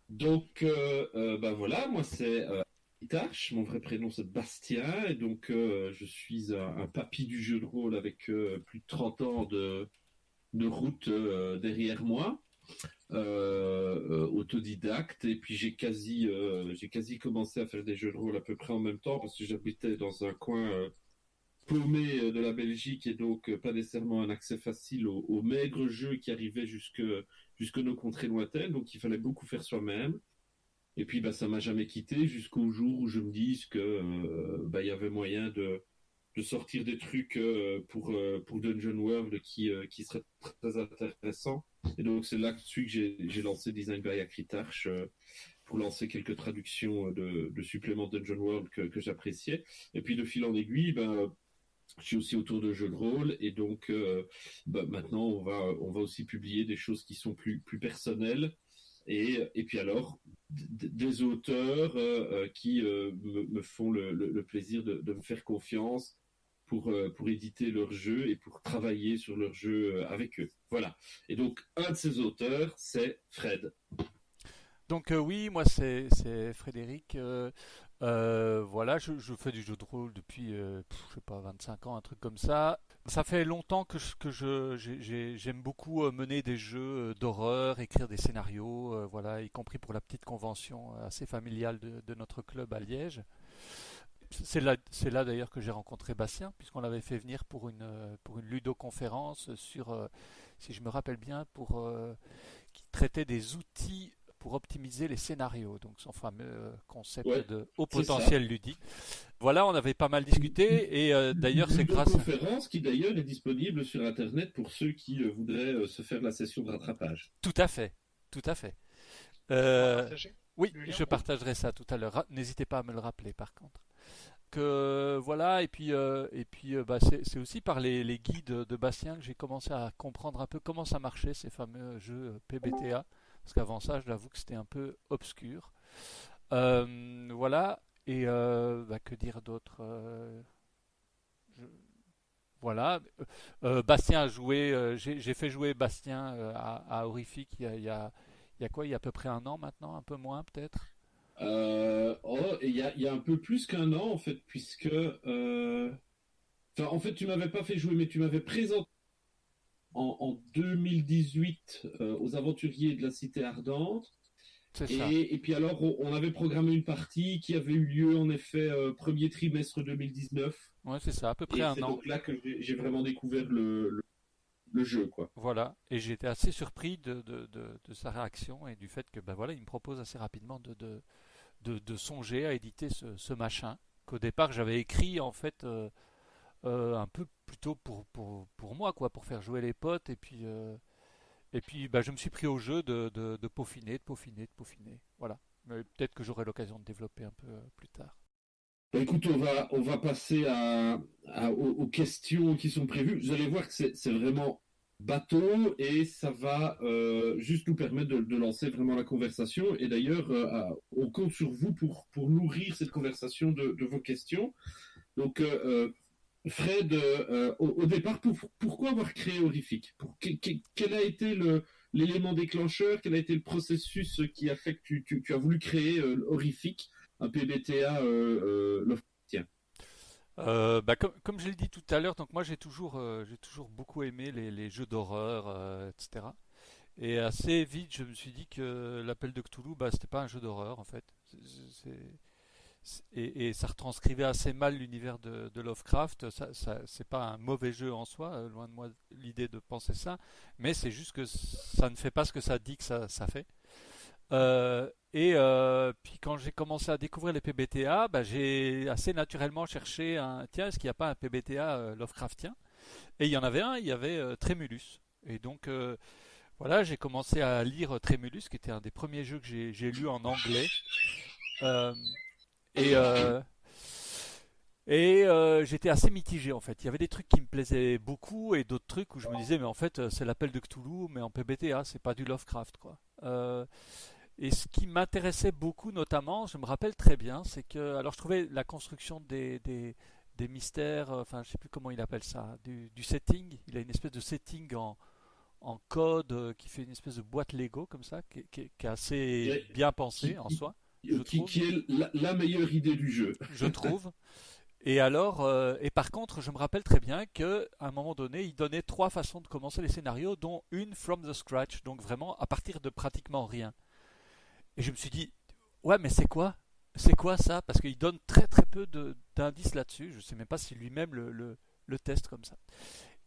Bah voilà, moi c'est Tarche, mon vrai prénom c'est Bastien, et donc je suis un papy du jeu de rôle avec plus de 30 ans de route derrière moi, autodidacte, et puis j'ai quasi commencé à faire des jeux de rôle à peu près en même temps, parce que j'habitais dans un coin paumé de la Belgique, et donc pas nécessairement un accès facile aux maigres jeux qui arrivaient jusque nos contrées lointaines, donc il fallait beaucoup faire soi-même. Et puis, bah, ça m'a jamais quitté jusqu'au jour où je me dise que bah, il y avait moyen de sortir des trucs pour Dungeon World qui seraient très intéressants. Et donc, c'est là-dessus que j'ai lancé Design by Acritarch pour lancer quelques traductions de suppléments Dungeon World que j'appréciais. Et puis, de fil en aiguille, ben, je suis aussi autour de jeux de rôle, et donc bah, maintenant on va aussi publier des choses qui sont plus personnelles, et puis alors des auteurs qui me font le plaisir de me faire confiance pour éditer leurs jeux et pour travailler sur leurs jeux avec eux. Voilà. Et donc un de ces auteurs, c'est Fred. Donc oui, moi c'est Frédéric. Voilà, je fais du jeu de rôle depuis, je sais pas, 25 ans, un truc comme ça. Ça fait longtemps j'aime beaucoup mener des jeux d'horreur, écrire des scénarios, voilà, y compris pour la petite convention assez familiale de notre club à Liège. C'est là d'ailleurs que j'ai rencontré Bastien, puisqu'on l'avait fait venir pour une ludoconférence sur, si je me rappelle bien, qui traitait des outils pour optimiser les scénarios, donc son fameux concept Ouais, de haut c'est ça. potentiel ludique. Voilà, on avait pas mal discuté et Une d'ailleurs c'est grâce. ludoconférence qui d'ailleurs est disponible sur Internet pour ceux qui voudraient se faire la session de rattrapage. Tout à fait, tout à fait. Tu pourras Euh, partager oui, le lien? je partagerai ça tout à l'heure. N'hésitez pas à me le rappeler par contre. Que voilà, bah, c'est aussi par les guides de Bastien que j'ai commencé à comprendre un peu comment ça marchait ces fameux jeux PBTA, parce qu'avant ça, je l'avoue que c'était un peu obscur. Voilà, et bah, que dire d'autre. Je- Voilà, Bastien a joué, j'ai fait jouer Bastien à Horrific il y a quoi, il y a à peu près un an maintenant, un peu moins peut-être. Et il y a un peu plus qu'un an en fait, puisque enfin, en fait, tu m'avais pas fait jouer, mais tu m'avais présenté en 2018 aux Aventuriers de la Cité Ardente. C'est ça. Et puis alors, on avait programmé une partie qui avait eu lieu en effet premier trimestre 2019. Ouais, c'est ça, à peu près Et un c'est an. donc là que j'ai vraiment découvert le jeu, quoi. Voilà, et j'étais assez surpris de sa réaction et du fait que bah voilà, il me propose assez rapidement de songer à éditer ce machin qu'au départ j'avais écrit en fait un peu plutôt pour moi quoi, pour faire jouer les potes et puis bah, je me suis pris au jeu de peaufiner, de peaufiner, de peaufiner. Voilà. Mais peut-être que j'aurai l'occasion de développer un peu plus tard. Bah, écoute, on va passer aux questions qui sont prévues. Vous allez voir que c'est vraiment bateau, et ça va juste nous permettre de lancer vraiment la conversation. Et d'ailleurs, on compte sur vous pour nourrir cette conversation de vos questions. Donc, Fred, au départ, pourquoi avoir créé Horrific? Quel a été l'élément déclencheur? Quel a été le processus qui a fait que tu as voulu créer Horrific, un PBTA Lovecraftien? Bah, comme je l'ai dit tout à l'heure, donc moi j'ai toujours beaucoup aimé les jeux d'horreur, etc. Et assez vite, je me suis dit que l'appel de Cthulhu, bah, c'était pas un jeu d'horreur en fait. Et ça retranscrivait assez mal l'univers de Lovecraft. C'est pas un mauvais jeu en soi, loin de moi l'idée de penser ça, mais c'est juste que ça ne fait pas ce que ça dit que ça fait. Puis quand j'ai commencé à découvrir les PBTA, bah, j'ai assez naturellement cherché tiens, est-ce qu'il n'y a pas un PBTA Lovecraftien? Et il y en avait un, il y avait Tremulus. Et donc voilà, j'ai commencé à lire Tremulus, qui était un des premiers jeux que j'ai lu en anglais. Euh, et euh, J'étais assez mitigé en fait. Il y avait des trucs qui me plaisaient beaucoup et d'autres trucs où je me disais mais en fait c'est l'appel de Cthulhu mais en PBTA, c'est pas du Lovecraft quoi. Et ce qui m'intéressait beaucoup notamment, je me rappelle très bien, c'est que alors je trouvais la construction des mystères, enfin je sais plus comment il appelle ça, du setting. Il a une espèce de setting en code qui fait une espèce de boîte Lego comme ça, qui est assez Et bien pensée qui, en qui, soi, je trouve. qui est la meilleure idée du jeu. Je trouve. Et alors, et par contre, je me rappelle très bien qu'à un moment donné, il donnait trois façons de commencer les scénarios, dont une from the scratch, donc vraiment à partir de pratiquement rien. Et je me suis dit, ouais, mais c'est quoi? C'est quoi ça? Parce qu'il donne très très peu d'indices là-dessus. Je ne sais même pas si lui-même le teste comme ça.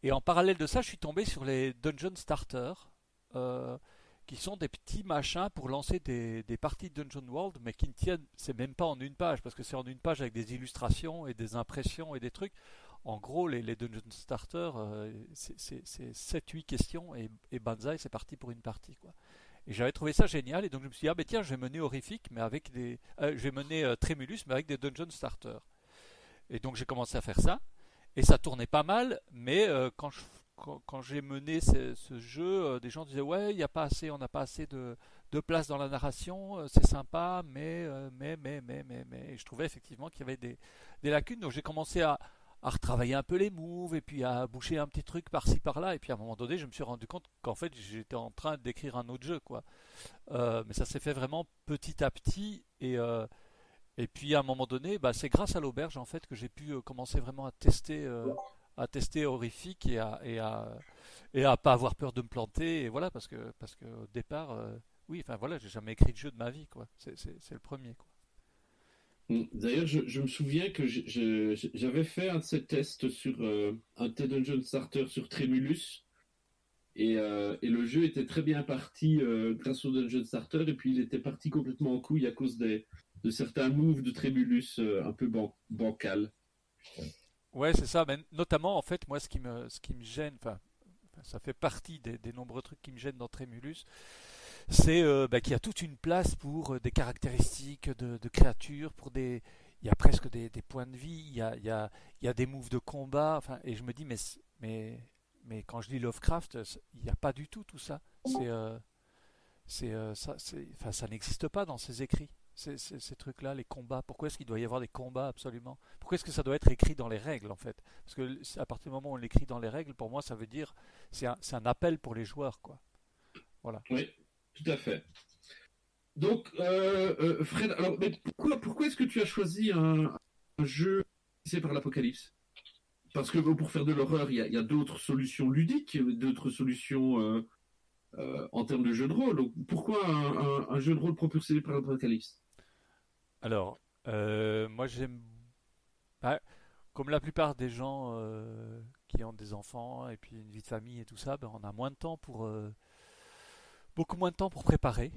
Et en parallèle de ça, je suis tombé sur les Dungeon Starter, euh, qui sont des petits machins pour lancer des parties de Dungeon World, mais qui ne tiennent, c'est même pas en une page, parce que c'est en une page avec des illustrations et des impressions et des trucs. En gros, les Dungeon Starter, c'est 7-8 questions et banzai, c'est parti pour une partie, quoi. Et j'avais trouvé ça génial, et donc je me suis dit, ah ben tiens, je vais mener Horrific, mais avec je vais mener Tremulus, mais avec des Dungeon Starter. Et donc j'ai commencé à faire ça. Et ça tournait pas mal, mais quand j'ai mené ce jeu, des gens disaient ouais, il y a pas assez, on n'a pas assez de place dans la narration, c'est sympa, mais, et je trouvais effectivement qu'il y avait des lacunes. Donc j'ai commencé à retravailler un peu les moves et puis à boucher un petit truc par-ci par-là. Et puis à un moment donné, je me suis rendu compte qu'en fait j'étais en train d'écrire un autre jeu, quoi. Mais ça s'est fait vraiment petit à petit et puis à un moment donné, bah, c'est grâce à l'auberge en fait que j'ai pu commencer vraiment à tester Horrific et à pas avoir peur de me planter. Et voilà, parce que au départ, oui, enfin voilà, j'ai jamais écrit de jeu de ma vie, quoi. C'est le premier, quoi. D'ailleurs, je me souviens que j'avais fait un de ces tests sur un TED Dungeon Starter sur Tremulus. Et le jeu était très bien parti grâce au Dungeon Starter, et puis il était parti complètement en couille à cause de certains moves de Tremulus un peu bancal. Ouais, c'est ça. Mais notamment, en fait, moi, ce qui me gêne, enfin, ça fait partie des nombreux trucs qui me gênent dans Tremulus, c'est bah, qu'il y a toute une place pour des caractéristiques de créatures, il y a presque des points de vie, il y a des moves de combat, enfin, et je me dis, mais quand je lis Lovecraft, il n'y a pas du tout ça. Enfin, ça n'existe pas dans ses écrits. Ces trucs-là, les combats. Pourquoi est-ce qu'il doit y avoir des combats absolument? Pourquoi est-ce que ça doit être écrit dans les règles en fait? Parce que à partir du moment où on l'écrit dans les règles, pour moi, ça veut dire c'est un appel pour les joueurs, quoi. Voilà. Oui, tout à fait. Donc, Fred, alors, mais pourquoi est-ce que tu as choisi un jeu passé par l'apocalypse? Parce que bon, pour faire de l'horreur, il y a d'autres solutions ludiques, d'autres solutions en termes de jeu de rôle. Donc, pourquoi un jeu de rôle propulsé par l'apocalypse? Alors, moi j'aime, bah, comme la plupart des gens qui ont des enfants et puis une vie de famille et tout ça, ben, on a moins de temps pour beaucoup moins de temps pour préparer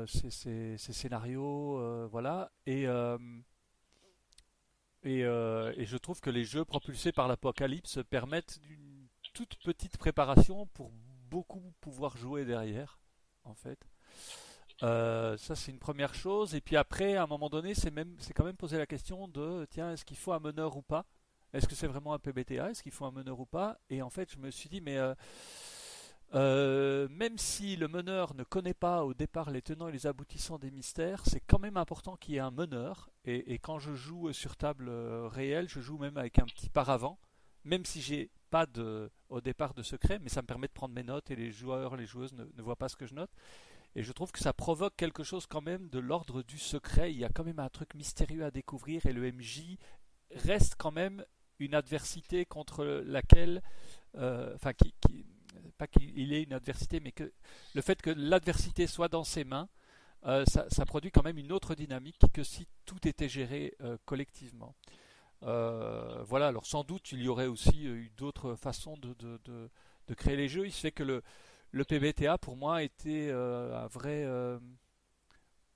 ces scénarios, voilà. Et je trouve que les jeux propulsés par l'apocalypse permettent une toute petite préparation pour beaucoup pouvoir jouer derrière, en fait. Ça, c'est une première chose. Et puis après, à un moment donné, c'est quand même poser la question de, tiens, est-ce qu'il faut un meneur ou pas? Est-ce que c'est vraiment un PBTA? Est-ce qu'il faut un meneur ou pas? Et en fait, je me suis dit, mais même si le meneur ne connaît pas au départ les tenants et les aboutissants des mystères, c'est quand même important qu'il y ait un meneur. Et quand je joue sur table réelle, je joue même avec un petit paravent, même si j'ai pas au départ de secret, mais ça me permet de prendre mes notes et les joueurs, les joueuses ne voient pas ce que je note. Et je trouve que ça provoque quelque chose quand même de l'ordre du secret. Il y a quand même un truc mystérieux à découvrir et le MJ reste quand même une adversité contre laquelle, enfin, pas qu'il ait une adversité, mais que le fait que l'adversité soit dans ses mains, ça produit quand même une autre dynamique que si tout était géré collectivement. Voilà, alors sans doute il y aurait aussi eu d'autres façons de créer les jeux. Il se fait que le PBTA pour moi était un vrai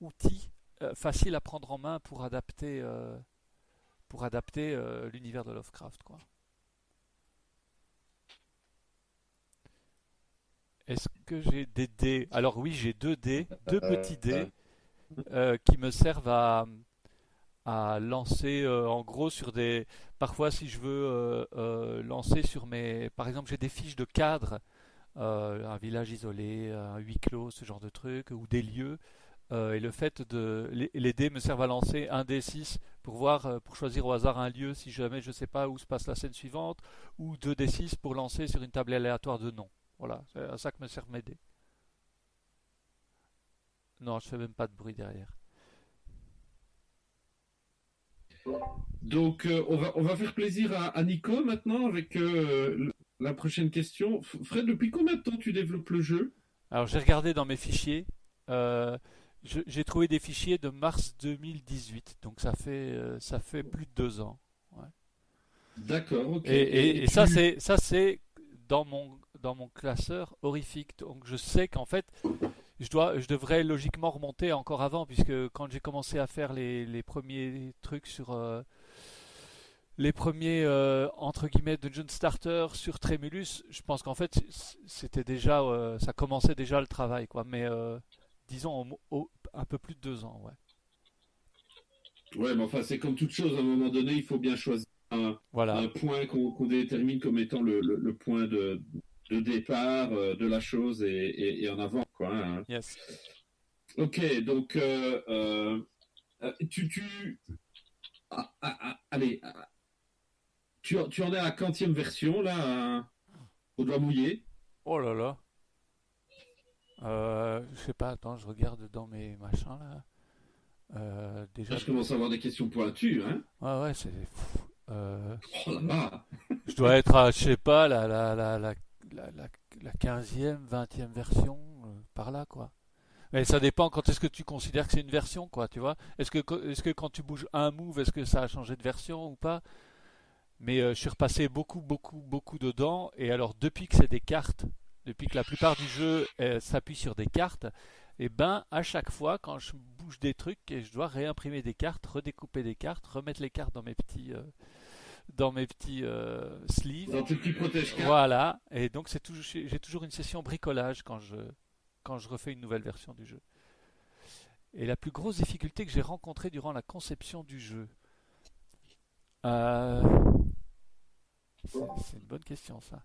outil facile à prendre en main pour adapter l'univers de Lovecraft, quoi. Est-ce que j'ai des dés? Alors oui, j'ai deux dés, deux petits dés qui me servent à lancer en gros sur des. Parfois, si je veux lancer sur mes. Par exemple, j'ai des fiches de cadre, un village isolé, un huis clos, ce genre de truc, ou des lieux. Et le fait de. Les dés me servent à lancer un D6 pour voir, pour choisir au hasard un lieu si jamais je ne sais pas où se passe la scène suivante, ou deux D6 pour lancer sur une table aléatoire de noms. Voilà, c'est à ça que me sert mes dés. Non, je fais même pas de bruit derrière. Donc, on va faire plaisir à Nico maintenant avec la prochaine question. Fred, depuis combien de temps tu développes le jeu? Alors j'ai regardé dans mes fichiers. euh, j'ai trouvé des fichiers de mars 2018, donc ça fait plus de 2 ans. Ouais. D'accord, ok. Et Et ça c'est dans mon classeur horrifique. Donc je sais qu'en fait je devrais logiquement remonter encore avant, puisque quand j'ai commencé à faire les premiers trucs sur les premiers entre guillemets dungeon starter sur Tremulus, je pense qu'en fait c'était déjà ça commençait déjà le travail quoi. Mais disons un peu plus de 2 ans, ouais. Ouais, mais enfin, c'est comme toute chose, à un moment donné, il faut bien choisir Voilà. un point qu'on détermine comme étant le point de départ de la chose et en avant, quoi, hein. Yes. Ok, donc, tu allez, tu en es à la quantième version, là, au doigt mouillé? Oh là là. Je sais pas. Attends, je regarde dans mes machins là. Là, Déjà. je commence à avoir des questions pointues, hein. Ouais, ouais, c'est fou. Oh là là! Je dois être à, je sais pas, la, la 15e, 20e version, par là, quoi. Mais ça dépend quand est-ce que tu considères que c'est une version, quoi, tu vois. Est-ce que quand tu bouges un move, est-ce que ça a changé de version ou pas? Mais je suis repassé beaucoup dedans. Et alors, depuis que c'est des cartes, depuis que la plupart du jeu s'appuie sur des cartes, et ben à chaque fois, quand je bouge des trucs, et je dois réimprimer des cartes, redécouper des cartes, remettre les cartes dans mes petits sleeves. Dans tes petits protège-cartes? Voilà. Et donc j'ai toujours une session bricolage quand je refais une nouvelle version du jeu. Et la plus grosse difficulté que j'ai rencontrée durant la conception du jeu, euh, c'est une bonne question ça.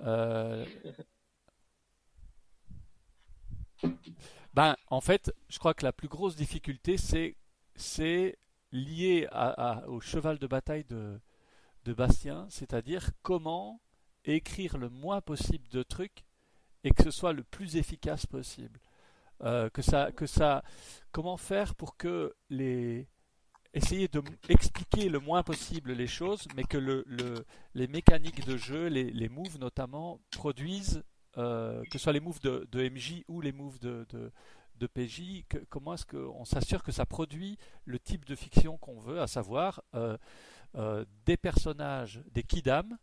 Euh, En fait, je crois que la plus grosse difficulté, c'est lié au cheval de bataille de Bastien, c'est-à-dire comment écrire le moins possible de trucs et que ce soit le plus efficace possible. Comment faire pour que essayer de expliquer le moins possible les choses, mais que les mécaniques de jeu, les moves notamment, produisent, que ce soit les moves de MJ ou les moves de PJ, comment est-ce qu'on s'assure que ça produit le type de fiction qu'on veut, à savoir des personnages, des kidam,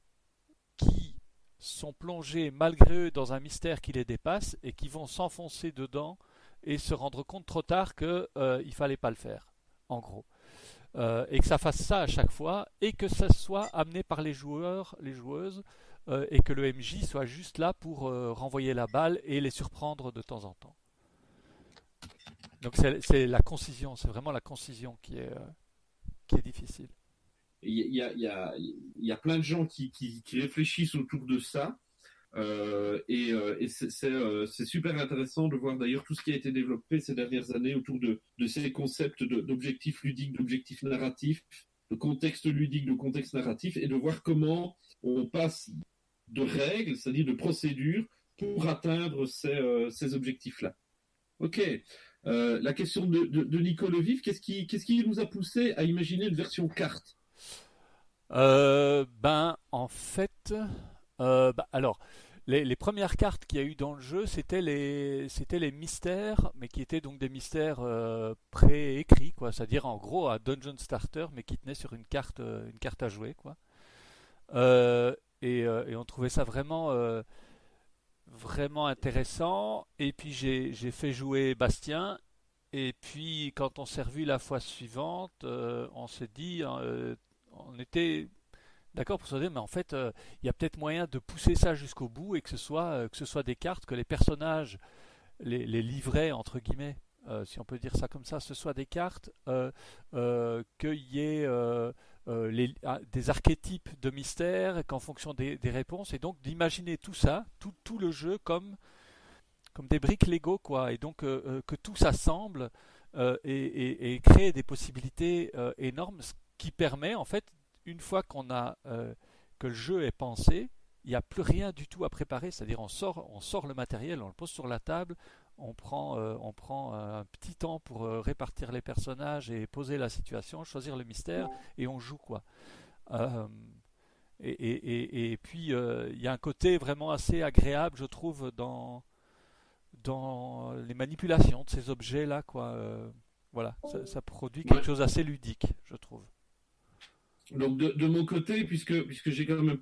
qui sont plongés malgré eux dans un mystère qui les dépasse et qui vont s'enfoncer dedans et se rendre compte trop tard qu'il ne fallait pas le faire, en gros. Et que ça fasse ça à chaque fois et que ça soit amené par les joueurs, les joueuses, et que le MJ soit juste là pour renvoyer la balle et les surprendre de temps en temps. Donc c'est la concision, c'est vraiment la concision qui est difficile. Il y a plein de gens qui réfléchissent autour de ça. Et c'est super intéressant de voir d'ailleurs tout ce qui a été développé ces dernières années autour de ces concepts d'objectifs ludiques, d'objectifs narratifs, de contexte ludique, de contexte narratif, et de voir comment on passe de règles, c'est-à-dire de procédures, pour atteindre ces objectifs-là. Ok. La question de Nico Levif, qu'est-ce qui nous a poussé à imaginer une version carte? En fait, alors, les premières cartes qu'il y a eu dans le jeu, c'était les mystères, mais qui étaient donc des mystères préécrits, quoi. C'est-à-dire en gros un dungeon starter, mais qui tenait sur une carte à jouer, quoi. Et on trouvait ça vraiment intéressant. Et puis j'ai fait jouer Bastien. Et puis quand on s'est revu la fois suivante, on s'est dit, on était d'accord pour se dire, mais en fait, il y a peut-être moyen de pousser ça jusqu'au bout et que ce soit des cartes que les personnages, les livrets entre guillemets, si on peut dire ça comme ça, ce soit des cartes, qu'il y ait des archétypes de mystères, et qu'en fonction des réponses, et donc d'imaginer tout ça, tout le jeu comme des briques Lego, quoi, et donc que tout s'assemble et créer des possibilités énormes, ce qui permet en fait, une fois que le jeu est pensé, il n'y a plus rien du tout à préparer, c'est-à-dire on sort le matériel, on le pose sur la table, on prend un petit temps pour répartir les personnages et poser la situation, choisir le mystère, et on joue quoi. Euh, et puis il y a un côté vraiment assez agréable, je trouve, dans les manipulations de ces objets-là, quoi. Voilà, ça produit quelque Ouais. chose d'assez ludique, je trouve. Donc de mon côté, puisque j'ai quand même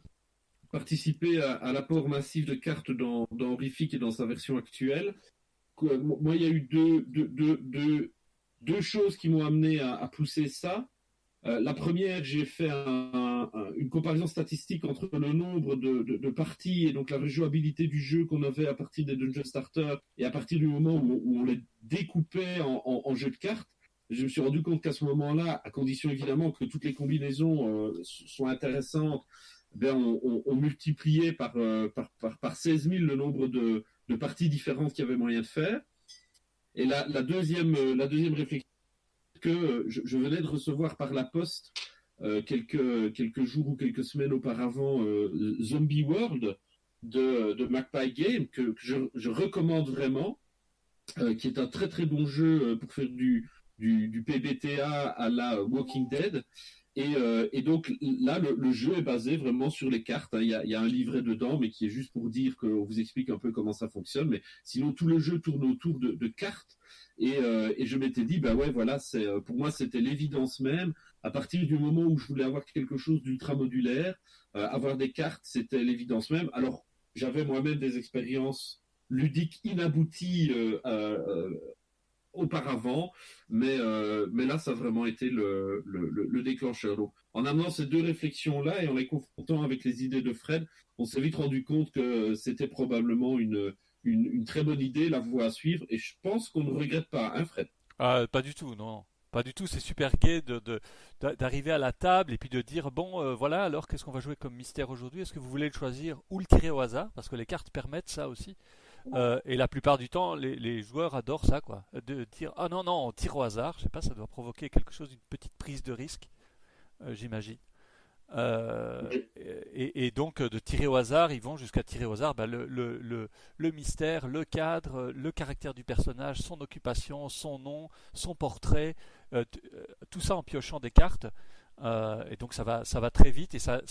participé à l'apport massif de cartes dans Horrific et dans sa version actuelle, moi, il y a eu deux choses qui m'ont amené à pousser ça. La première, j'ai fait une comparaison statistique entre le nombre de parties et donc la rejouabilité du jeu qu'on avait à partir des Dungeon Starter et à partir du moment où on les découpait en jeux de cartes. Je me suis rendu compte qu'à ce moment-là, à condition évidemment que toutes les combinaisons soient intéressantes, ben on multipliait par 16 000 le nombre de parties différentes qu'il y avait moyen de faire. Et la deuxième réflexion, que je venais de recevoir par la poste quelques jours ou quelques semaines auparavant Zombie World de Magpie Game, que je recommande vraiment, qui est un très très bon jeu pour faire du PBTA à la Walking Dead. Et donc là, le jeu est basé vraiment sur les cartes, hein. Il y a un livret dedans, mais qui est juste pour dire qu'on vous explique un peu comment ça fonctionne. Mais sinon, tout le jeu tourne autour de cartes. Et je m'étais dit, bah ouais, voilà, pour moi, c'était l'évidence même. À partir du moment où je voulais avoir quelque chose d'ultra modulaire, avoir des cartes, c'était l'évidence même. Alors, j'avais moi-même des expériences ludiques inabouties auparavant, mais là, ça a vraiment été le déclencheur. Donc, en amenant ces deux réflexions-là et en les confrontant avec les idées de Fred, on s'est vite rendu compte que c'était probablement une très bonne idée, la voie à suivre, et je pense qu'on ne regrette pas, hein, Fred? Ah, pas du tout, non. Pas du tout, c'est super gai d'arriver à la table et puis de dire, bon, voilà, alors qu'est-ce qu'on va jouer comme mystère aujourd'hui? Est-ce que vous voulez le choisir ou le tirer au hasard? Parce que les cartes permettent ça aussi. Et la plupart du temps, les joueurs adorent ça, quoi. De dire, ah non, non, on tire au hasard. Je sais pas, ça doit provoquer quelque chose, une petite prise de risque, j'imagine. Et donc de tirer au hasard, ils vont jusqu'à tirer au hasard bah, le mystère, le cadre, le caractère du personnage, son occupation, son nom, son portrait, tout ça en piochant des cartes. Et donc ça va très vite et ça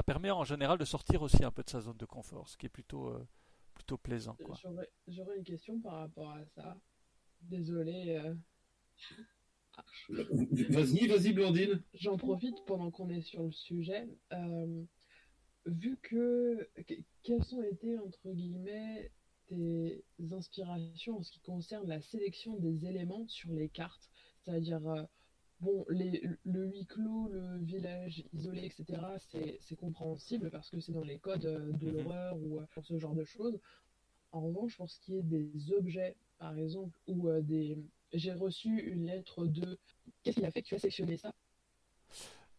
permet en général de sortir aussi un peu de sa zone de confort, ce qui est plutôt plaisant, quoi. J'aurais une question par rapport à ça. Désolé. Vas-y, Blandine. J'en profite pendant qu'on est sur le sujet. Vu que. Quelles ont été, entre guillemets, tes inspirations en ce qui concerne la sélection des éléments sur les cartes? C'est-à-dire, bon, le huis clos, le village isolé, etc., c'est compréhensible parce que c'est dans les codes de Mhm. l'horreur ou pour ce genre de choses. En revanche, pour ce qui est des objets, par exemple, ou des. J'ai reçu une lettre de. Qu'est-ce qui a fait que tu as sélectionné ça?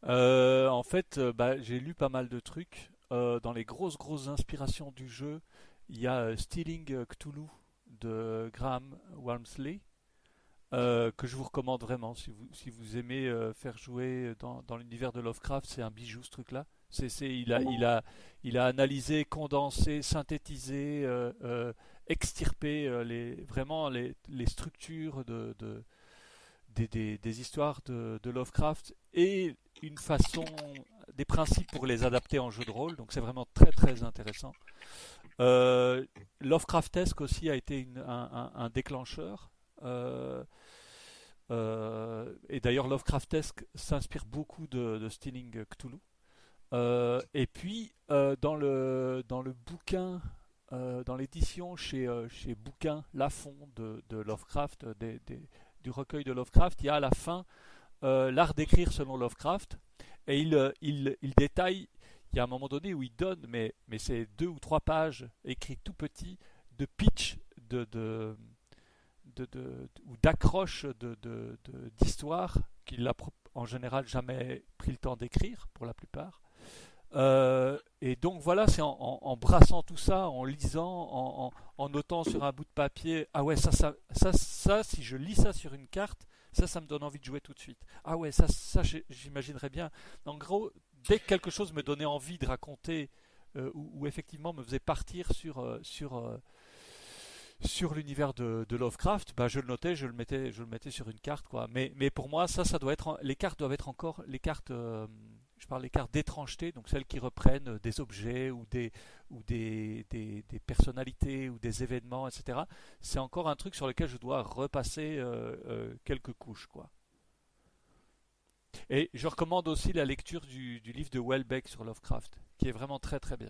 En fait, bah, j'ai lu pas mal de trucs. Dans les grosses inspirations du jeu, il y a Stealing Cthulhu de Graham Walmsley, que je vous recommande vraiment. Si vous aimez faire jouer dans l'univers de Lovecraft, c'est un bijou ce truc-là. Il a analysé, condensé, synthétisé, extirpé vraiment les structures des histoires de Lovecraft et une façon, des principes pour les adapter en jeu de rôle. Donc c'est vraiment très intéressant. Euh, Lovecraftesque aussi a été un déclencheur. Euh, et d'ailleurs, Lovecraftesque s'inspire beaucoup de Stealing Cthulhu. Et puis, dans le bouquin, dans l'édition chez Bouquin Lafon de Lovecraft, du recueil de Lovecraft, il y a à la fin l'art d'écrire selon Lovecraft. Et il détaille, il y a un moment donné où il donne, mais c'est 2 ou 3 pages écrites tout petit, de pitch, ou d'accroche d'histoire qu'il n'a en général jamais pris le temps d'écrire pour la plupart. Et donc voilà, c'est en brassant tout ça, en lisant, en notant sur un bout de papier, ah ouais, si je lis ça sur une carte, ça me donne envie de jouer tout de suite. Ah ouais, ça j'imaginerais bien. En gros, dès que quelque chose me donnait envie de raconter ou effectivement me faisait partir sur l'univers de Lovecraft, bah, je le notais, je le mettais sur une carte, quoi. Mais pour moi, ça doit être, les cartes doivent être encore les cartes, je parle des cartes d'étrangeté, donc celles qui reprennent des objets ou des personnalités ou des événements, etc. C'est encore un truc sur lequel je dois repasser quelques couches, quoi. Et je recommande aussi la lecture du livre de Welbeck sur Lovecraft, qui est vraiment très très bien.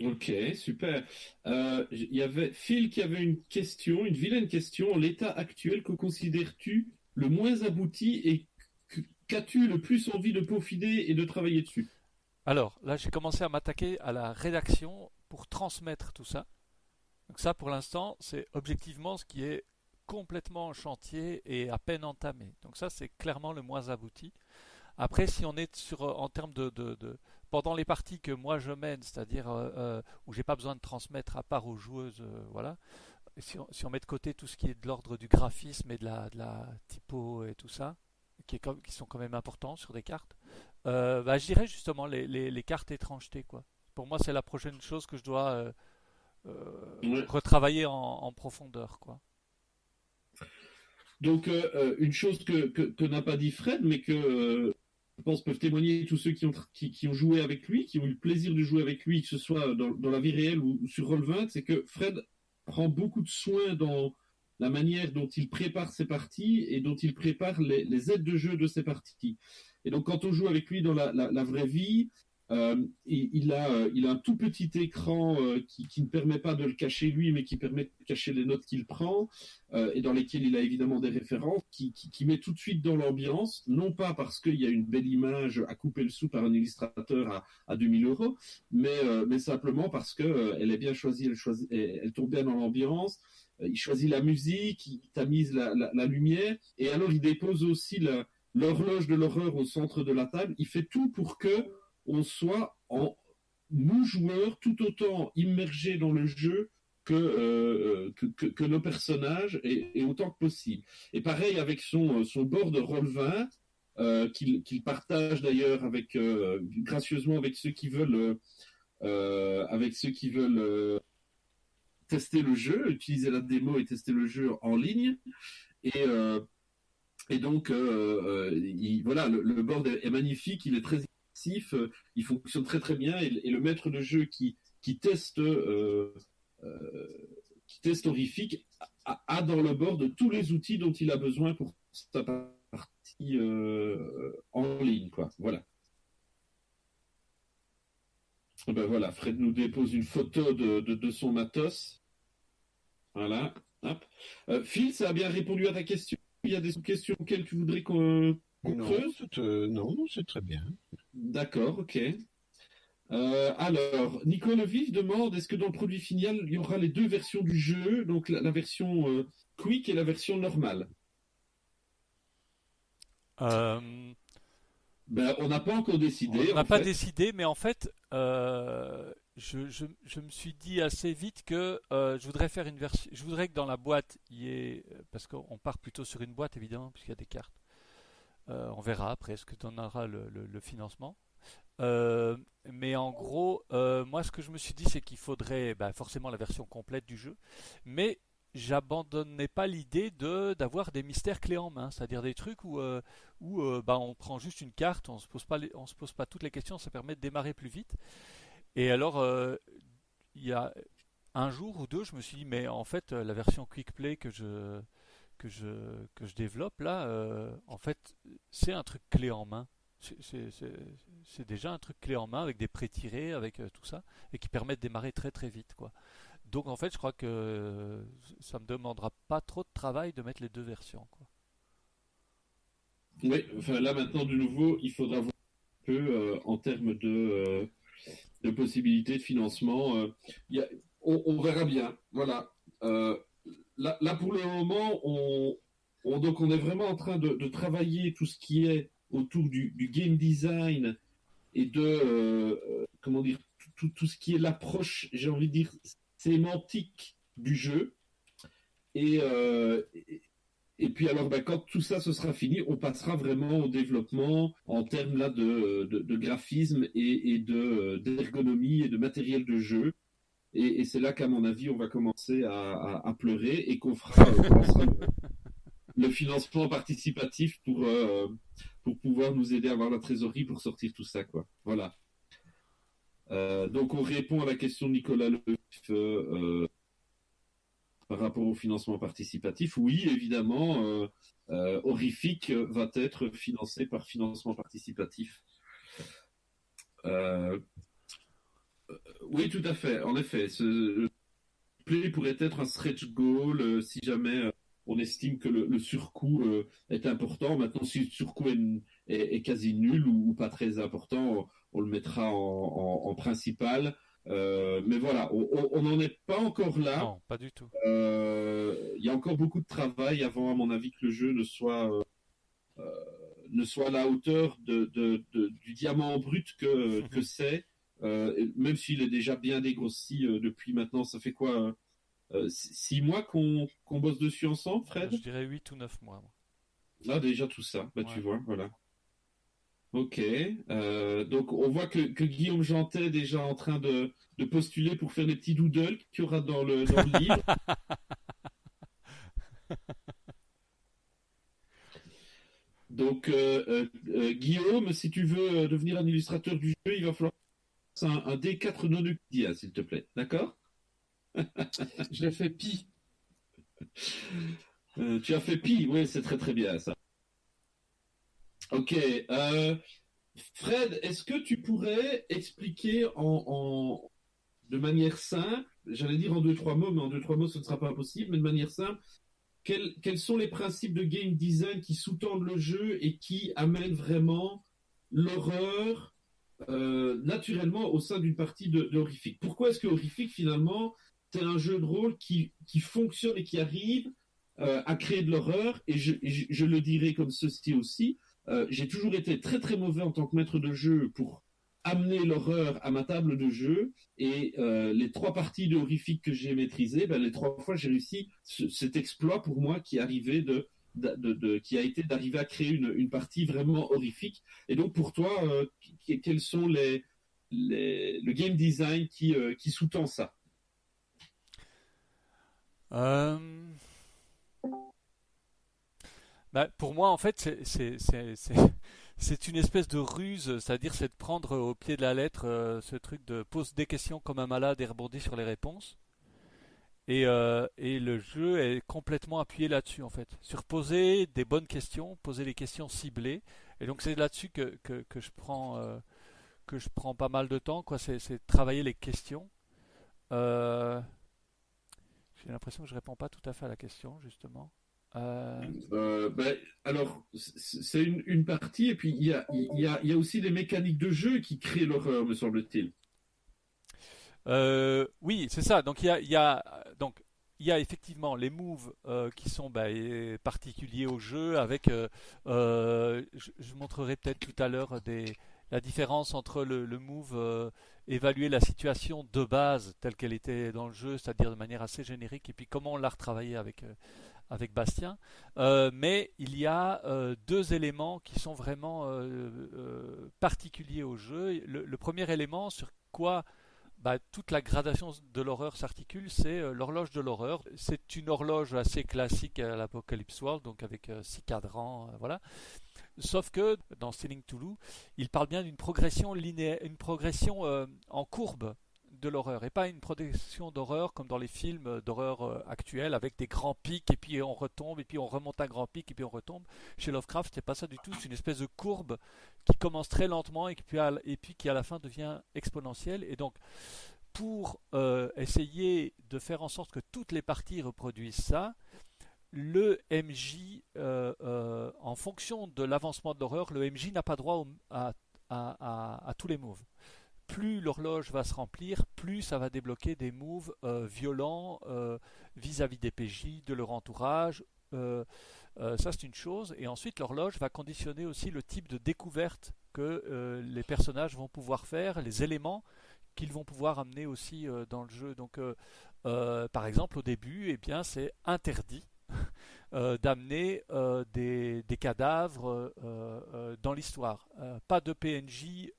Ok, super. Il y avait Phil qui avait une question, une vilaine question. L'état actuel, que considères-tu le moins abouti et qu'as-tu le plus envie de peaufiner et de travailler dessus? Alors, là, j'ai commencé à m'attaquer à la rédaction pour transmettre tout ça. Donc ça, pour l'instant, c'est objectivement ce qui est complètement en chantier et à peine entamé. Donc ça, c'est clairement le moins abouti. Après, si on est en termes pendant les parties que moi je mène, c'est-à-dire où j'ai pas besoin de transmettre à part aux joueuses, voilà. Si on met de côté tout ce qui est de l'ordre du graphisme et de la typo et tout ça, qui sont quand même importants sur des cartes, bah, je dirais justement les cartes étrangetés, quoi. Pour moi, c'est la prochaine chose que je dois Ouais. retravailler en profondeur, quoi. Donc, une chose que n'a pas dit Fred, mais que je pense peuvent témoigner tous ceux qui ont joué avec lui, qui ont eu le plaisir de jouer avec lui, que ce soit dans la vie réelle ou sur Roll20, c'est que Fred prend beaucoup de soin dans la manière dont il prépare ses parties et dont il prépare les aides de jeu de ses parties. Et donc, quand on joue avec lui dans la vraie vie, il a un tout petit écran qui ne permet pas de le cacher lui, mais qui permet de cacher les notes qu'il prend et dans lesquelles il a évidemment des références, qui met tout de suite dans l'ambiance, non pas parce qu'il y a une belle image à couper le sou par un illustrateur à 2000 €, mais simplement parce qu'elle est bien choisie, elle tombe bien dans l'ambiance. Il choisit la musique, il tamise la lumière, et alors il dépose aussi l'horloge de l'horreur au centre de la table. Il fait tout pour que on soit nous joueurs tout autant immergés dans le jeu que nos personnages et autant que possible. Et pareil avec son board de Roll20 qu'il partage d'ailleurs gracieusement avec ceux qui veulent tester le jeu, utiliser la démo et tester le jeu en ligne. Et donc, voilà, le board est magnifique, il est très actif, il fonctionne très très bien, et le maître de jeu qui teste horrifique a dans le board tous les outils dont il a besoin pour sa partie en ligne, quoi. Voilà. Et ben voilà, Fred nous dépose une photo de son matos. Voilà. Hop. Phil, ça a bien répondu à ta question. Il y a des questions auxquelles tu voudrais qu'on creuse? Non, c'est très bien. D'accord, ok. Alors, Nicolas Vif demande, est-ce que dans le produit final, il y aura les deux versions du jeu, donc la version quick et la version normale? Ben, on n'a pas encore décidé. On n'a pas décidé, mais en fait, je me suis dit assez vite que je voudrais faire une version. Je voudrais que dans la boîte, il y ait. Parce qu'on part plutôt sur une boîte, évidemment, puisqu'il y a des cartes. On verra après ce que donnera le financement. Mais en gros, moi, ce que je me suis dit, c'est qu'il faudrait forcément la version complète du jeu. Mais j'abandonnais pas l'idée d'avoir des mystères clés en main, c'est-à-dire des trucs où on prend juste une carte, on se pose pas toutes les questions, ça permet de démarrer plus vite. Et alors il y a un jour ou deux, je me suis dit mais en fait la version quick play que je développe là, en fait c'est un truc clé en main. C'est déjà un truc clé en main avec des pré-tirés, avec tout ça, et qui permet de démarrer très très vite, quoi. Donc en fait, je crois que ça me demandera pas trop de travail de mettre les deux versions, quoi. Oui, enfin là maintenant de nouveau, il faudra voir un peu en termes de possibilités de financement. On verra bien. Voilà. Là pour le moment, donc on est vraiment en train de travailler tout ce qui est autour du game design et de comment dire tout ce qui est l'approche, j'ai envie de dire sémantique du jeu. Et Et puis alors, quand tout ça ce sera fini, on passera vraiment au développement en termes là de graphisme et d'ergonomie et de matériel de jeu. Et c'est là qu'à mon avis, on va commencer à pleurer et qu'on lancera le financement participatif pour pouvoir nous aider à avoir la trésorerie pour sortir tout ça, quoi. Voilà. Donc on répond à la question de Nicolas Leuf par rapport au financement participatif. Oui, évidemment, Horrifique va être financé par financement participatif. Oui, tout à fait. En effet, ce play pourrait être un stretch goal si jamais on estime que le surcoût est important. Maintenant, si le surcoût est quasi nul ou pas très important, on le mettra en principal. Mais voilà, on n'en est pas encore là. Non, pas du tout. Il y a encore beaucoup de travail avant, à mon avis, que le jeu ne soit à la hauteur du diamant brut que c'est. Même s'il est déjà bien dégrossi depuis maintenant, ça fait quoi 6 mois qu'on bosse dessus ensemble, Fred? Je dirais 8 ou 9 mois. Ah, déjà tout ça, Ouais. tu vois, voilà. Ok, donc on voit que Guillaume Jantet est déjà en train de postuler pour faire les petits doodles qu'il y aura dans le livre. Donc Guillaume, si tu veux devenir un illustrateur du jeu, il va falloir un D4 non euclidien, s'il te plaît, d'accord? Je l'ai fait pi. Tu as fait pi, oui, c'est très très bien ça. Ok, Fred, est-ce que tu pourrais expliquer de manière simple, j'allais dire en 2-3 mots, mais en 2-3 mots ce ne sera pas possible, mais de manière simple, quels sont les principes de game design qui sous-tendent le jeu et qui amènent vraiment l'horreur naturellement au sein d'une partie de Horrifique? Pourquoi est-ce que Horrifique, finalement, c'est un jeu de rôle qui fonctionne et qui arrive à créer de l'horreur? Et je le dirais comme ceci aussi, j'ai toujours été très très mauvais en tant que maître de jeu pour amener l'horreur à ma table de jeu, et les 3 parties de Horrifique que j'ai maîtrisées, les 3 fois j'ai réussi cet exploit pour moi qui arrivait qui a été d'arriver à créer une partie vraiment horrifique. Et donc pour toi, quels sont le game design qui sous-tend ça? Pour moi, en fait, c'est une espèce de ruse, c'est-à-dire c'est de prendre au pied de la lettre ce truc de pose des questions comme un malade et rebondit sur les réponses. Et le jeu est complètement appuyé là-dessus, en fait, sur poser des bonnes questions, poser des questions ciblées. Et donc c'est là-dessus que je prends pas mal de temps, quoi. C'est travailler les questions. Euh, j'ai l'impression que je réponds pas tout à fait à la question, justement. Alors, c'est une partie, et puis il y a aussi des mécaniques de jeu qui créent l'horreur, me semble-t-il. Oui, c'est ça. Donc il y a effectivement les moves qui sont particuliers au jeu. Avec, je montrerai peut-être tout à l'heure la différence entre le move évaluer la situation de base telle qu'elle était dans le jeu, c'est-à-dire de manière assez générique, et puis comment on l'a retravaillé avec Bastien. Mais il y a 2 éléments qui sont vraiment particuliers au jeu. Le premier élément sur quoi toute la gradation de l'horreur s'articule, c'est l'horloge de l'horreur. C'est une horloge assez classique à l'Apocalypse World, donc avec 6 cadrans, voilà. Sauf que dans Stealing Toulouse, il parle bien d'une progression linéaire, une progression en courbe de l'horreur, et pas une progression d'horreur comme dans les films d'horreur actuels avec des grands pics et puis on retombe et puis on remonte un grand pic et puis on retombe. Chez Lovecraft, c'est pas ça du tout, c'est une espèce de courbe qui commence très lentement et puis qui à la fin devient exponentielle. Et donc pour essayer de faire en sorte que toutes les parties reproduisent ça, le MJ, en fonction de l'avancement de l'horreur, le MJ n'a pas droit à tous les moves. Plus l'horloge va se remplir, plus ça va débloquer des moves violents vis-à-vis des PJ, de leur entourage. Ça, c'est une chose. Et ensuite, l'horloge va conditionner aussi le type de découverte que les personnages vont pouvoir faire, les éléments qu'ils vont pouvoir amener aussi dans le jeu. Donc, par exemple, au début, eh bien, c'est interdit d'amener des cadavres dans l'histoire. Pas de PNJ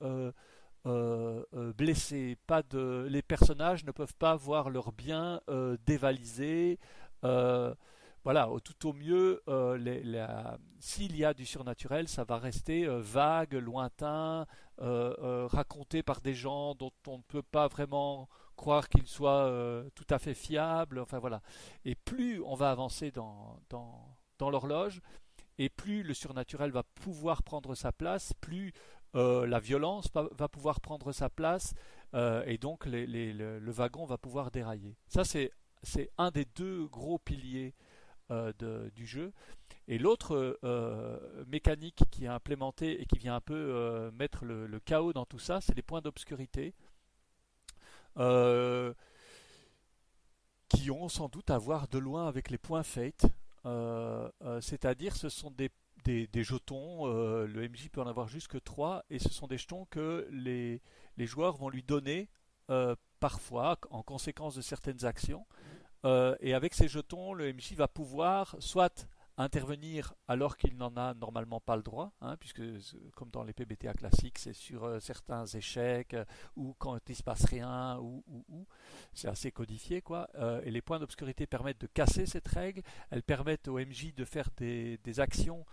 blessés, les personnages ne peuvent pas voir leurs biens dévalisés. Euh, voilà, tout au mieux, s'il y a du surnaturel, ça va rester vague, lointain, raconté par des gens dont on ne peut pas vraiment croire qu'ils soient tout à fait fiables. Enfin voilà. Et plus on va avancer dans l'horloge, et plus le surnaturel va pouvoir prendre sa place, plus la violence va pouvoir prendre sa place, et donc le wagon va pouvoir dérailler. Ça, c'est un des deux gros piliers du jeu. Et l'autre mécanique qui est implémentée et qui vient un peu mettre le chaos dans tout ça, c'est les points d'obscurité, euh, qui ont sans doute à voir de loin avec les points fate. C'est-à-dire ce sont des jetons, le MJ peut en avoir jusque 3, et ce sont des jetons que les joueurs vont lui donner parfois en conséquence de certaines actions. Et avec ces jetons, le MJ va pouvoir soit intervenir alors qu'il n'en a normalement pas le droit, hein, puisque comme dans les PBTA classiques, c'est sur certains échecs ou quand il ne se passe rien, ou. C'est assez codifié, quoi. Et les points d'obscurité permettent de casser cette règle. Elles permettent au MJ de faire des actions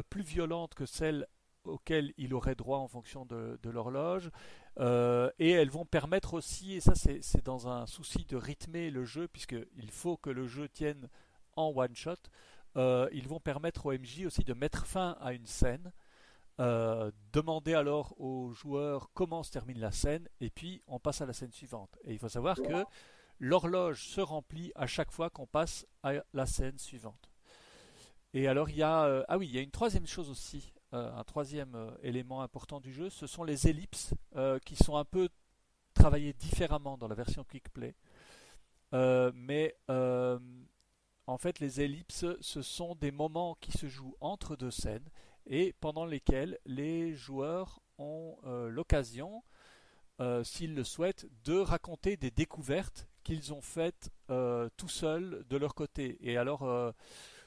plus violentes que celles auxquelles il aurait droit en fonction de l'horloge. Et elles vont permettre aussi, et ça c'est dans un souci de rythmer le jeu, puisqu'il faut que le jeu tienne en one shot, ils vont permettre au MJ aussi de mettre fin à une scène, demander alors aux joueurs comment se termine la scène, et puis on passe à la scène suivante. Et il faut savoir que l'horloge se remplit à chaque fois qu'on passe à la scène suivante. Et alors il y a il y a une troisième chose aussi, un troisième élément important du jeu, ce sont les ellipses qui sont un peu travaillées différemment dans la version Quick Play. Mais en fait, les ellipses, ce sont des moments qui se jouent entre deux scènes et pendant lesquels les joueurs ont l'occasion, s'ils le souhaitent, de raconter des découvertes qu'ils ont faites tout seuls de leur côté. Et alors,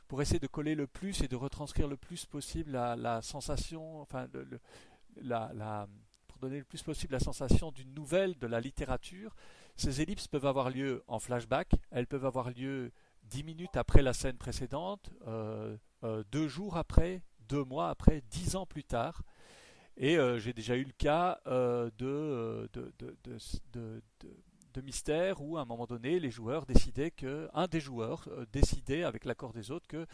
pour essayer de coller le plus et de retranscrire le plus possible la sensation, enfin, pour donner le plus possible la sensation d'une nouvelle, de la littérature, ces ellipses peuvent avoir lieu en flashback, elles peuvent avoir lieu 10 minutes après la scène précédente, 2 jours après, 2 mois après, 10 ans plus tard. Et j'ai déjà eu le cas de mystère où à un moment donné les joueurs décidaient un des joueurs décidait avec l'accord des autres que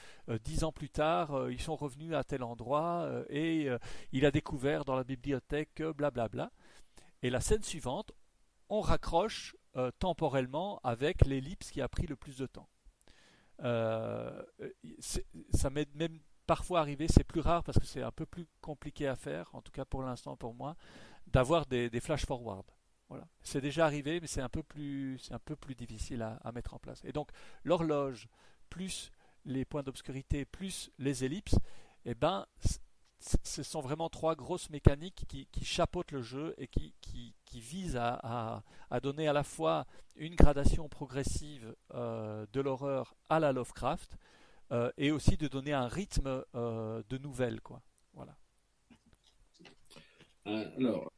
10 ans plus tard ils sont revenus à tel endroit et il a découvert dans la bibliothèque que blablabla. Et la scène suivante, on raccroche temporellement avec l'ellipse qui a pris le plus de temps. Ça m'est même parfois arrivé, c'est plus rare parce que c'est un peu plus compliqué à faire, en tout cas pour l'instant pour moi, d'avoir des flash forward. Voilà. C'est déjà arrivé, mais c'est un peu plus difficile à mettre en place. Et donc l'horloge plus les points d'obscurité plus les ellipses, eh ben, ce sont vraiment 3 grosses mécaniques qui chapeautent le jeu et qui visent à donner à la fois une gradation progressive de l'horreur à la Lovecraft et aussi de donner un rythme de nouvelle, quoi. Voilà. Alors,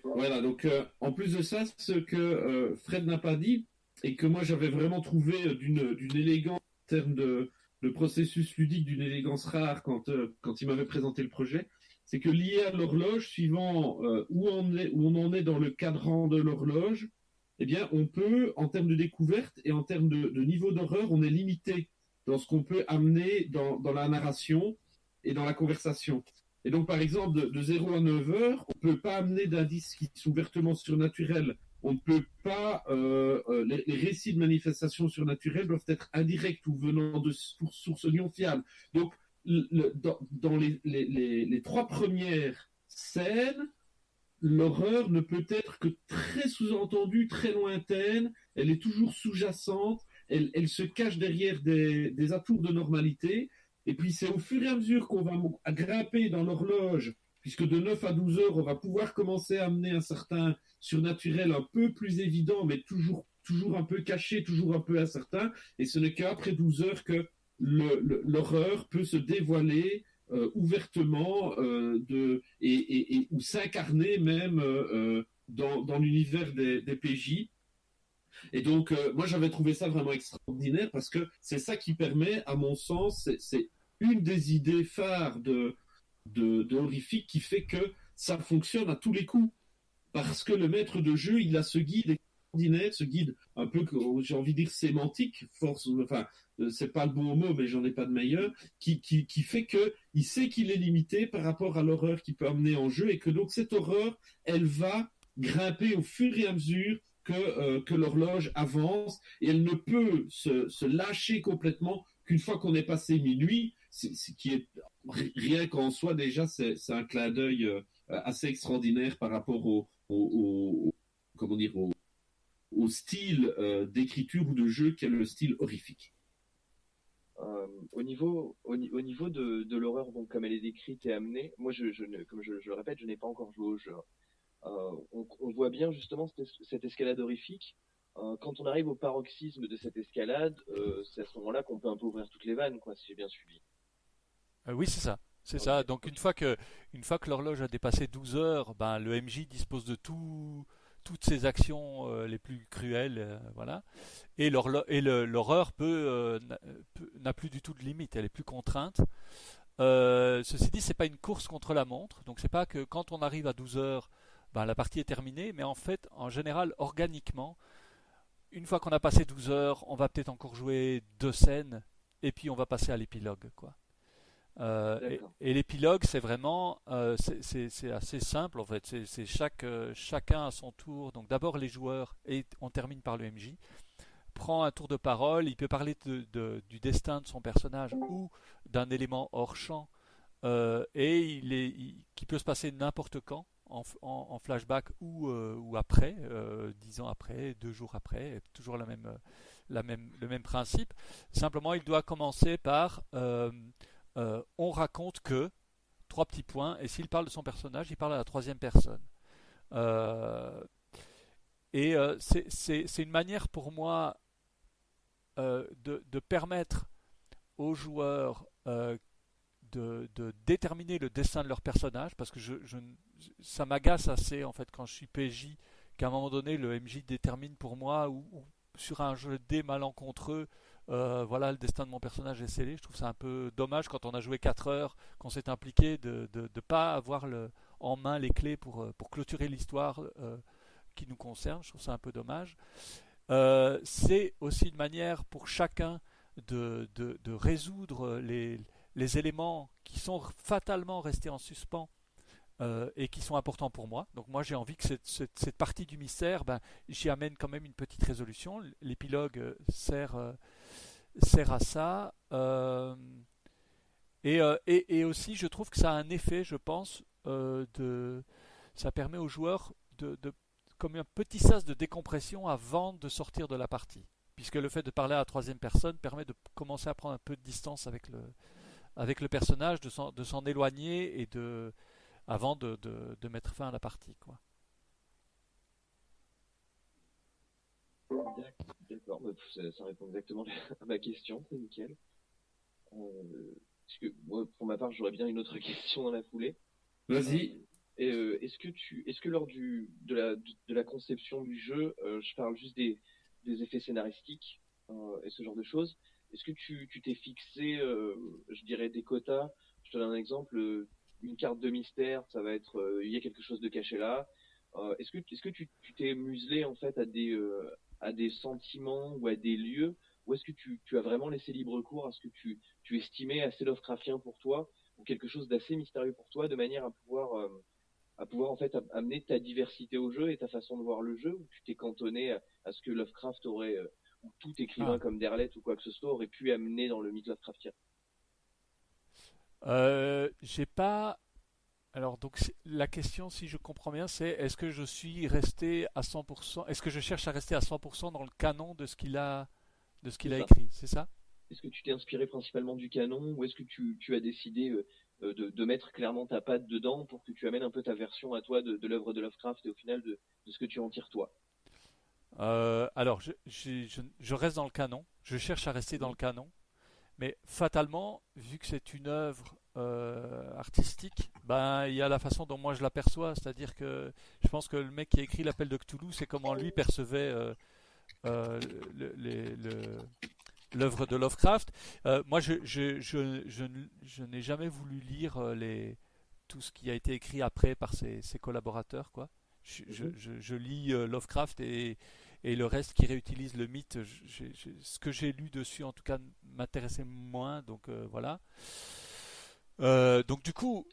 voilà, donc en plus de ça, ce que Fred n'a pas dit, et que moi j'avais vraiment trouvé d'une élégance en termes de processus ludique, d'une élégance rare quand il m'avait présenté le projet, c'est que lié à l'horloge, suivant où on en est dans le cadran de l'horloge, eh bien on peut, en termes de découverte et en termes de niveau d'horreur, on est limité dans ce qu'on peut amener dans la narration et dans la conversation. Et donc, par exemple, de 0 à 9 heures, on ne peut pas amener d'indices qui sont ouvertement surnaturels. On ne peut pas... les récits de manifestations surnaturelles doivent être indirects ou venant de sources non fiables. Donc, dans les 3 premières scènes, l'horreur ne peut être que très sous-entendue, très lointaine. Elle est toujours sous-jacente. Elle se cache derrière des atours de normalité. Et puis c'est au fur et à mesure qu'on va grimper dans l'horloge, puisque de 9 à 12 heures, on va pouvoir commencer à amener un certain surnaturel un peu plus évident, mais toujours un peu caché, toujours un peu incertain. Et ce n'est qu'après 12 heures que l'horreur peut se dévoiler ouvertement ou s'incarner même dans l'univers des PJ. Et donc, moi, j'avais trouvé ça vraiment extraordinaire parce que c'est ça qui permet, à mon sens, c'est une des idées phares de Horrifique qui fait que ça fonctionne à tous les coups. Parce que le maître de jeu, il a ce guide extraordinaire, ce guide un peu, j'ai envie de dire, sémantique, c'est pas le bon mot, mais j'en ai pas de meilleur, qui fait que il sait qu'il est limité par rapport à l'horreur qu'il peut amener en jeu et que donc cette horreur, elle va grimper au fur et à mesure que l'horloge avance et elle ne peut se lâcher complètement qu'une fois qu'on est passé minuit, ce qui est rien qu'en soi déjà, c'est un clin d'œil assez extraordinaire par rapport comment dire, au style d'écriture ou de jeu qu'est le style horrifique. Au niveau de l'horreur, donc comme elle est décrite et amenée, moi comme je le répète, je n'ai pas encore joué au jeu. On voit bien justement cette escalade horrifique. Quand on arrive au paroxysme de cette escalade, c'est à ce moment-là qu'on peut un peu ouvrir toutes les vannes, quoi, si j'ai bien suivi. Oui, c'est ça. C'est ça. Donc une fois que l'horloge a dépassé 12 heures, ben, le MJ dispose de toutes ses actions les plus cruelles, voilà. Et l'horreur n'a plus du tout de limite, elle est plus contrainte. Ceci dit, c'est pas une course contre la montre, donc c'est pas que quand on arrive à 12 heures, ben, la partie est terminée, mais en fait, en général, organiquement, une fois qu'on a passé 12 heures, on va peut-être encore jouer 2 scènes, et puis on va passer à l'épilogue, quoi. Et l'épilogue, c'est vraiment, c'est assez simple en fait. C'est chacun à son tour. Donc d'abord les joueurs et on termine par le MJ prend un tour de parole. Il peut parler du destin de son personnage ou d'un élément hors champ qui peut se passer n'importe quand en flashback ou après, 10 ans après, 2 jours après, toujours le même principe. Simplement, il doit commencer par on raconte que, 3 petits points, et s'il parle de son personnage, il parle à la troisième personne. C'est une manière pour moi de permettre aux joueurs de déterminer le destin de leur personnage, parce que ça m'agace assez en fait quand je suis PJ, qu'à un moment donné le MJ détermine pour moi ou sur un jeu de dés malencontreux, voilà, le destin de mon personnage est scellé. Je trouve ça un peu dommage quand on a joué 4 heures, qu'on s'est impliqué de ne pas avoir en main les clés pour clôturer l'histoire qui nous concerne. Je trouve ça un peu dommage. C'est aussi une manière pour chacun de résoudre les éléments qui sont fatalement restés en suspens et qui sont importants pour moi. Donc moi j'ai envie que cette partie du mystère, j'y amène quand même une petite résolution. L'épilogue sert à ça. Et aussi je trouve que ça a un effet, je pense, ça permet aux joueurs comme un petit sas de décompression avant de sortir de la partie. Puisque le fait de parler à la troisième personne permet de commencer à prendre un peu de distance avec le personnage, de s'en éloigner et avant de mettre fin à la partie, quoi. D'accord, ça répond exactement à ma question, c'est nickel. Parce que moi, pour ma part, j'aurais bien une autre question dans la foulée. Vas-y. Est-ce que lors de la conception du jeu, je parle juste des effets scénaristiques et ce genre de choses, est-ce que tu t'es fixé, je dirais, des quotas? Je te donne un exemple, une carte de mystère, ça va être, il y a quelque chose de caché là. Est-ce que tu t'es muselé en fait à des sentiments ou à des lieux, ou est-ce que tu as vraiment laissé libre cours à ce que tu estimais assez Lovecraftien pour toi, ou quelque chose d'assez mystérieux pour toi, de manière à pouvoir en fait amener ta diversité au jeu et ta façon de voir le jeu, ou tu t'es cantonné à ce que Lovecraft aurait, ou tout écrivain comme Derleth ou quoi que ce soit aurait pu amener dans le mythe Lovecraftien? J'ai pas. Alors donc la question, si je comprends bien, c'est est-ce que je suis resté à 100%, est-ce que je cherche à rester à 100% dans le canon de ce qu'il a écrit, c'est ça? Est-ce que tu t'es inspiré principalement du canon, ou est-ce que tu as décidé de mettre clairement ta patte dedans pour que tu amènes un peu ta version à toi de l'œuvre de Lovecraft et au final de ce que tu en tires toi? Alors je reste dans le canon, je cherche à rester dans le canon. Mais fatalement, vu que c'est une œuvre artistique, ben il y a la façon dont moi je l'aperçois, c'est-à-dire que je pense que le mec qui a écrit l'Appel de Cthulhu, c'est comment lui percevait euh, le- les- le- l'œuvre de Lovecraft. Moi, je n'ai jamais voulu lire tout ce qui a été écrit après par ses collaborateurs, quoi. Je lis Lovecraft et le reste qui réutilise le mythe. Ce que j'ai lu dessus, en tout cas, m'intéressait moins, donc voilà. Donc du coup,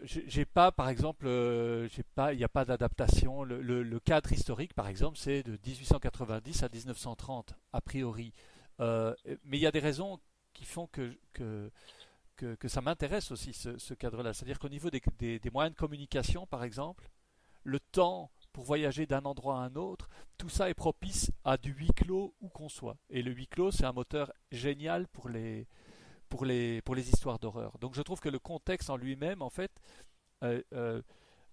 j'ai pas, par exemple, il n'y a pas d'adaptation. Le cadre historique, par exemple, c'est de 1890 à 1930, a priori. Mais il y a des raisons qui font que ça m'intéresse aussi, ce cadre-là. C'est-à-dire qu'au niveau des moyens de communication, par exemple, le temps pour voyager d'un endroit à un autre, tout ça est propice à du huis clos où qu'on soit. Et le huis clos, c'est un moteur génial pour les histoires d'horreur. Donc je trouve que le contexte en lui-même, en fait, euh,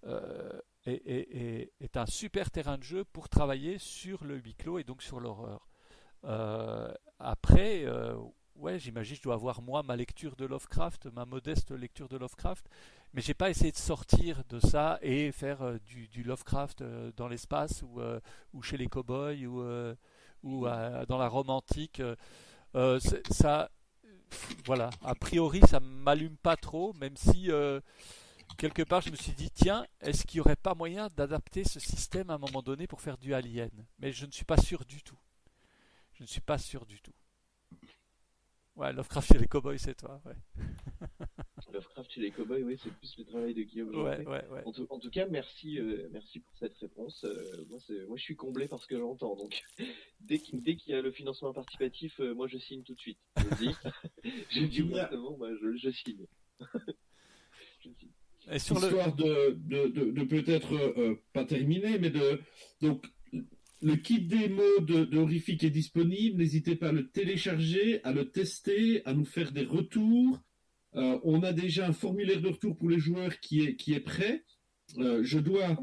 euh, est un super terrain de jeu pour travailler sur le huis clos et donc sur l'horreur. Après, ouais, j'imagine que je dois avoir moi ma lecture de Lovecraft, ma modeste lecture de Lovecraft, mais j'ai pas essayé de sortir de ça et faire du Lovecraft dans l'espace ou chez les cowboys ou dans la Rome antique. Ça, voilà, a priori ça m'allume pas trop, même si quelque part je me suis dit tiens, est-ce qu'il n'y aurait pas moyen d'adapter ce système à un moment donné pour faire du Alien? Mais je ne suis pas sûr du tout. Je ne suis pas sûr du tout. Ouais, Lovecraft chez les cowboys, c'est toi. Ouais, Lovecraft chez les cowboys, oui, c'est plus le travail de Guillaume ouais, Janté. ouais. En tout cas, merci pour cette réponse. Moi, je suis comblé par ce que j'entends. Donc, dès qu'il y a le financement participatif, moi, je signe tout de suite. Je le dis. Je dis ouvertement, moi, je signe. Je signe. Et sur Histoire de peut-être pas terminer, mais donc le kit démo de Horrific est disponible. N'hésitez pas à le télécharger, à le tester, à nous faire des retours. On a déjà un formulaire de retour pour les joueurs qui est prêt. Je dois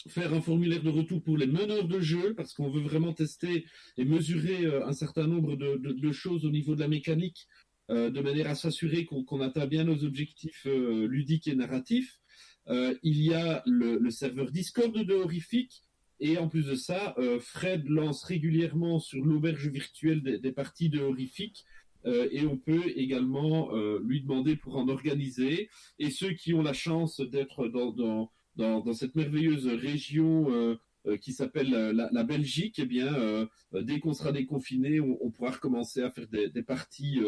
faire un formulaire de retour pour les meneurs de jeu parce qu'on veut vraiment tester et mesurer un certain nombre de choses au niveau de la mécanique de manière à s'assurer qu'on atteint bien nos objectifs ludiques et narratifs. Il y a le serveur Discord de Horrific et en plus de ça, Fred lance régulièrement sur l'auberge virtuelle des parties de Horrific et on peut également lui demander pour en organiser. Et ceux qui ont la chance d'être dans cette merveilleuse région qui s'appelle la Belgique, eh bien, dès qu'on sera déconfiné, on pourra recommencer à faire des parties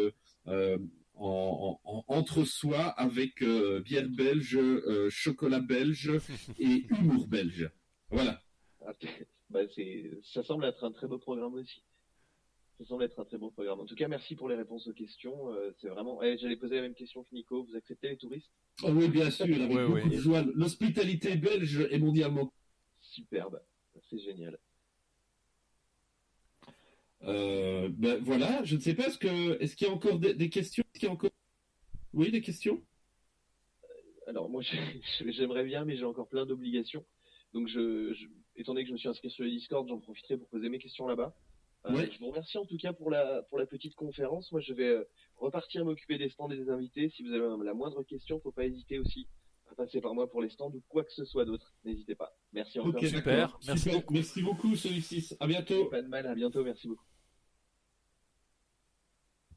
entre soi avec bière belge, chocolat belge et humour belge. Voilà. Bah, ça semble être un très beau programme aussi. Ça semble être un très bon programme. En tout cas, merci pour les réponses aux questions. C'est vraiment. J'allais poser la même question que Nico. Vous acceptez les touristes? Oh oui, bien sûr, avec beaucoup de joie. L'hospitalité belge est mondialement superbe. C'est génial. Ben voilà, je ne sais pas, est-ce qu'il y a encore des questions? Est-ce qu'il y a encore... Oui, des questions? Alors moi, j'aimerais bien, mais j'ai encore plein d'obligations. Donc, étant donné que je me suis inscrit sur le Discord, j'en profiterai pour poser mes questions là-bas. Ouais. Je vous remercie en tout cas pour la petite conférence. Moi, je vais repartir m'occuper des stands et des invités. Si vous avez la moindre question, faut pas hésiter aussi à passer par moi pour les stands ou quoi que ce soit d'autre. N'hésitez pas. Merci encore. Okay, super. Merci beaucoup, Solstice. À bientôt. Pas de mal. À bientôt. Merci beaucoup.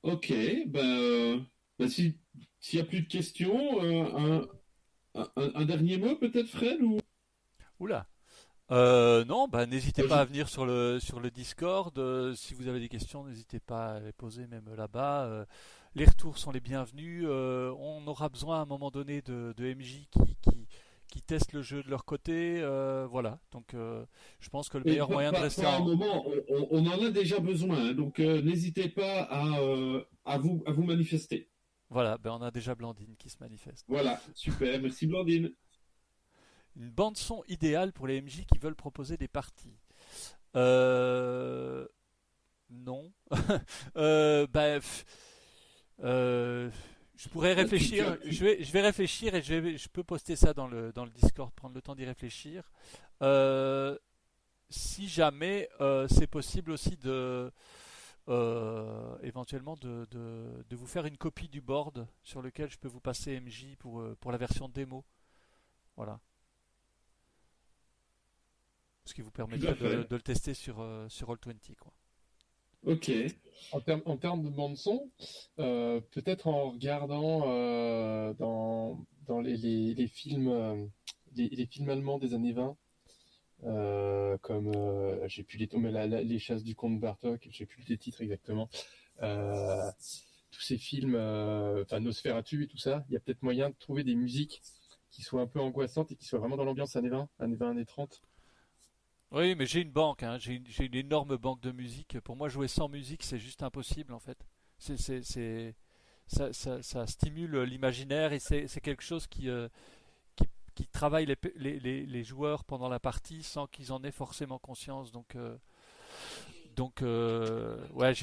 Ok, ben s'il y a plus de questions, un dernier mot peut-être, Fred ou... Oula. Non, bah, n'hésitez pas à venir sur le Discord. Si vous avez des questions, n'hésitez pas à les poser même là-bas. Les retours sont les bienvenus. On aura besoin à un moment donné de MJ qui testent le jeu de leur côté. Voilà. Donc, je pense que le meilleur moyen de rester en... moment, on en a déjà besoin. Hein, donc, n'hésitez pas à vous manifester. Voilà. Ben, on a déjà Blandine qui se manifeste. Voilà. Super. Merci, Blandine. Une bande son idéale pour les MJ qui veulent proposer des parties. Non. Je pourrais réfléchir. Je vais réfléchir et je peux poster ça dans le Discord, prendre le temps d'y réfléchir. Si jamais c'est possible aussi éventuellement de vous faire une copie du board sur lequel je peux vous passer MJ pour la version démo. Voilà. Ce qui vous Tout à permettrait fait. de le tester sur Roll20, quoi. Ok. En termes de bande son, peut-être en regardant dans les films, les films allemands des années 20, comme j'ai plus les mais les chasses du comte Bartok, j'ai plus les titres exactement. Euh, Tous ces films, enfin Nosferatu et tout ça, il y a peut-être moyen de trouver des musiques qui soient un peu angoissantes et qui soient vraiment dans l'ambiance années 20, années 30. Oui, mais j'ai une banque, hein. J'ai une énorme banque de musique. Pour moi, jouer sans musique, c'est juste impossible, en fait. Ça stimule l'imaginaire et c'est quelque chose qui travaille les joueurs pendant la partie sans qu'ils en aient forcément conscience. Ouais,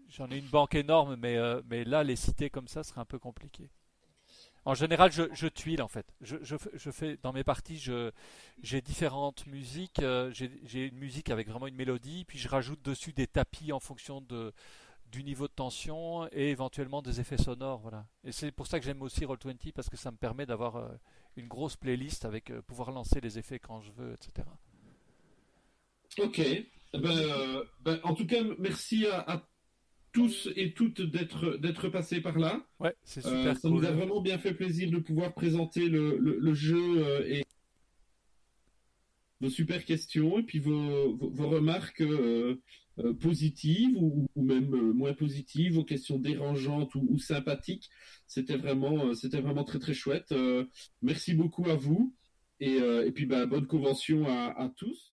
j'en ai une banque énorme, mais là, les citer comme ça serait un peu compliqué. En général, je tuile en fait. Je fais dans mes parties, j'ai différentes musiques. J'ai une musique avec vraiment une mélodie, puis je rajoute dessus des tapis en fonction du niveau de tension et éventuellement des effets sonores. Voilà. Et c'est pour ça que j'aime aussi Roll20 parce que ça me permet d'avoir une grosse playlist avec pouvoir lancer les effets quand je veux, etc. Ok. En tout cas, merci à tous et toutes d'être passés par là. Ouais, c'est super Ça cool. nous a vraiment bien fait plaisir de pouvoir présenter le jeu et vos super questions et puis vos remarques positives ou même moins positives, vos questions dérangeantes ou sympathiques. C'était vraiment très très chouette. Merci beaucoup à vous et puis bonne convention à tous.